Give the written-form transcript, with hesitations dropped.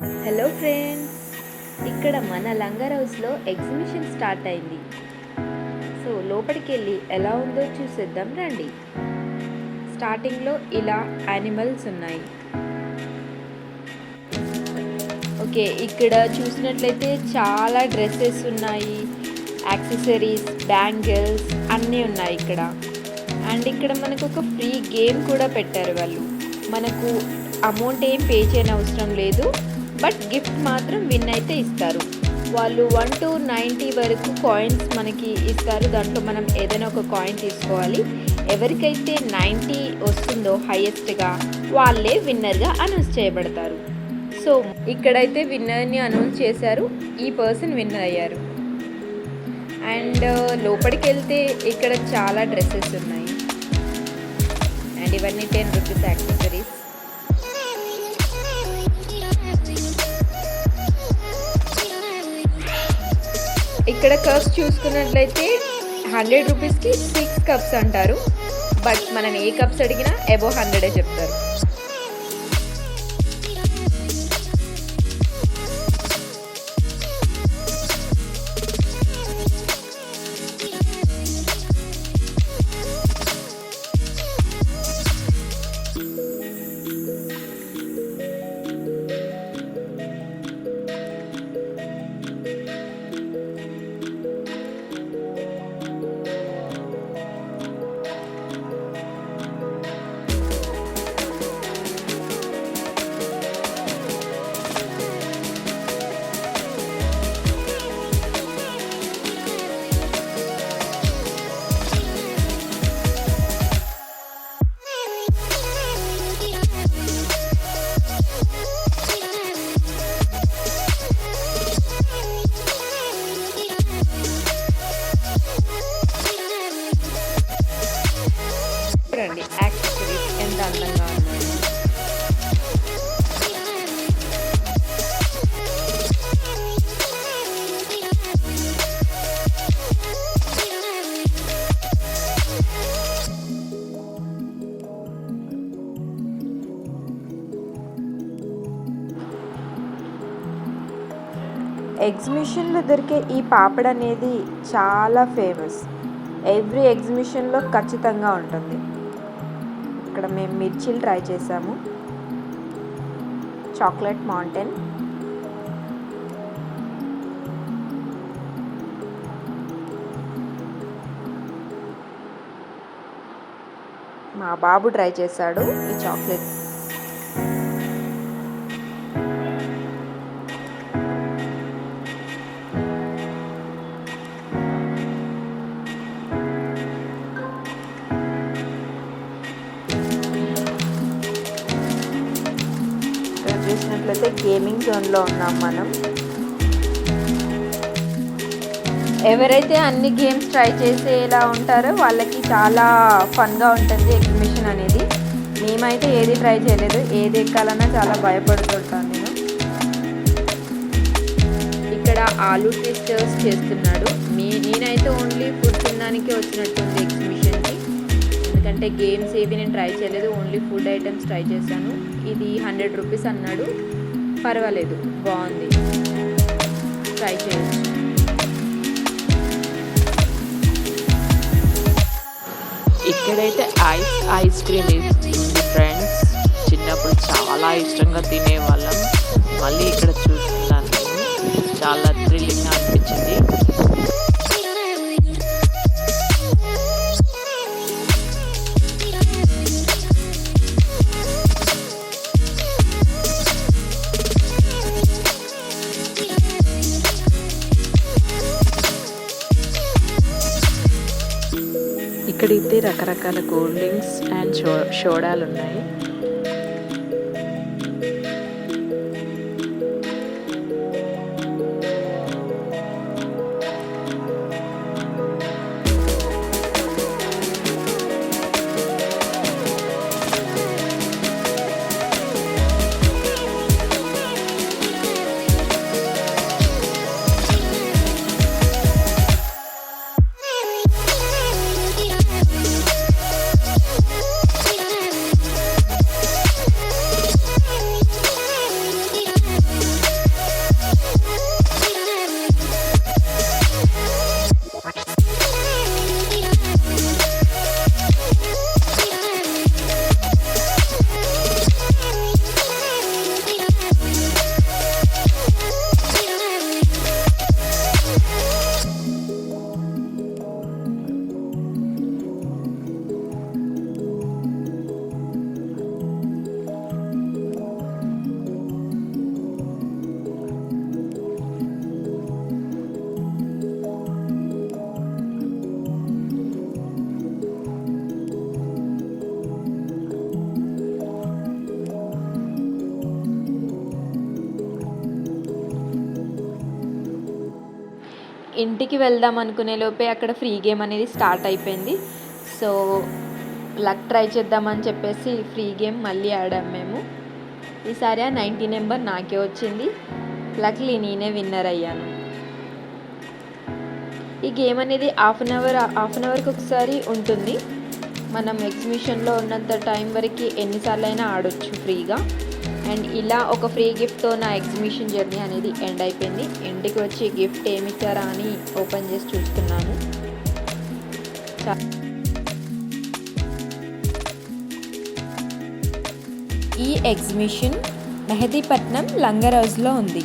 Hello friends, ఇక్కడ మన లంగర్ హౌస్లో ఎగ్జిబిషన్ స్టార్ట్ అయింది. సో లోపలికి వెళ్ళి ఎలా ఉందో చూసేద్దాం రండి. స్టార్టింగ్లో ఇలా యానిమల్స్ ఉన్నాయి. ఓకే, ఇక్కడ చూసినట్లయితే చాలా డ్రెస్సెస్ ఉన్నాయి, యాక్సెసరీస్, బ్యాంగిల్స్ అన్నీ ఉన్నాయి ఇక్కడ. అండ్ ఇక్కడ మనకు ఒక ఫ్రీ గేమ్ కూడా పెట్టారు వాళ్ళు. మనకు అమౌంట్ ఏం పే చేయని అవసరం లేదు, బట్ గిఫ్ట్ మాత్రం విన్ అయితే ఇస్తారు. వాళ్ళు 1 to 90 వరకు కాయిన్స్ మనకి ఇస్తారు. దాంట్లో మనం ఏదైనా ఒక కాయిన్ తీసుకోవాలి. ఎవరికైతే 90 వస్తుందో హైయెస్ట్గా వాళ్ళే విన్నర్గా అనౌన్స్ చేయబడతారు. సో ఇక్కడైతే విన్నర్ని అనౌన్స్ చేశారు. ఈ పర్సన్ విన్నర్ అయ్యారు. అండ్ లోపలికి వెళ్తే ఇక్కడ చాలా డ్రెస్సెస్ ఉన్నాయి. అండ్ ఇవన్నీ 10 రూపీస్ యాక్సెసరీస్. ఇక్కడ కప్స్ చూసుకున్నట్లయితే 100 రూపీస్కి 6 కప్స్ అంటారు. బట్ మనం ఏ కప్స్ అడిగినా అబోవ్ 100 చెప్తారు. చూడండి యాక్సెసరీస్ ఎంత అందంగా ఉన్నాయి. ఎగ్జిబిషన్లో దొరికే ఈ పాపడ్ అనేది చాలా ఫేమస్. ఎవ్రీ ఎగ్జిబిషన్లో ఖచ్చితంగా ఉంటుంది. ఇక్కడ మేము మిర్చీలు ట్రై చేసాము. చాక్లెట్ మౌంటైన్, మా బాబు ట్రై చేశాడు ఈ చాక్లెట్. చూసినట్లయితే గేమింగ్ జోన్లో ఉన్నాం మనం. ఎవరైతే అన్ని గేమ్స్ ట్రై చేసేలా ఉంటారో వాళ్ళకి చాలా ఫన్గా ఉంటుంది ఎగ్జిబిషన్ అనేది. మేమైతే ఏది ట్రై చేయలేదు, ఏది ఎక్కాలన్నా చాలా భయపడుతుంటాను నేను. ఇక్కడ ఆలూ ట్విస్టర్స్ చేస్తున్నాడు. నేనైతే ఓన్లీ ఫుడ్ తినడానికి వచ్చినట్టుంది ఎగ్జిబిషన్కి. ఎందుకంటే గేమ్స్ ఏవి నేను ట్రై చేయలేదు, ఓన్లీ ఫుడ్ ఐటమ్స్ ట్రై చేశాను. ఇది 100 రూపీస్ అన్నాడు. పర్వాలేదు, బాగుంది, ట్రై చేయొచ్చు. ఇక్కడైతే ఐస్ క్రీమ్ ఉంది ఫ్రెండ్స్. చిన్నప్పుడు చాలా ఇష్టంగా తినేవాళ్ళం. మళ్ళీ ఇక్కడ చూస్తున్నాను, చాలా థ్రిల్లింగ్గా అనిపించింది. ఇక్కడైతే రకరకాల కూల్ డ్రింక్స్ అండ్ సోడాలు ఉన్నాయి. ఇంటికి వెళ్దాం అనుకునే లోపే అక్కడ ఫ్రీ గేమ్ అనేది స్టార్ట్ అయిపోయింది. సో లక్ ట్రై చేద్దామని చెప్పేసి ఫ్రీ గేమ్ మళ్ళీ ఆడాము మేము. ఈసారి ఆ 90 నెంబర్ నాకే వచ్చింది. లక్లీ నేనే విన్నర్ అయ్యాను. ఈ గేమ్ అనేది హాఫ్ అన్ అవర్కి ఒకసారి ఉంటుంది. మనం ఎగ్జిబిషన్లో ఉన్నంత టైం వరకు ఎన్నిసార్లు అయినా ఆడొచ్చు ఫ్రీగా. అండ్ ఇలా ఒక ఫ్రీ గిఫ్ట్తో నా ఎగ్జిబిషన్ జర్నీ అనేది ఎండ్ అయిపోయింది. ఇంటికి వచ్చి గిఫ్ట్ ఏమి ఇచ్చారా అని ఓపెన్ చేసి చూస్తున్నాను. ఈ ఎగ్జిబిషన్ మెహదీపట్నం లంగర్ హౌస్లో ఉంది.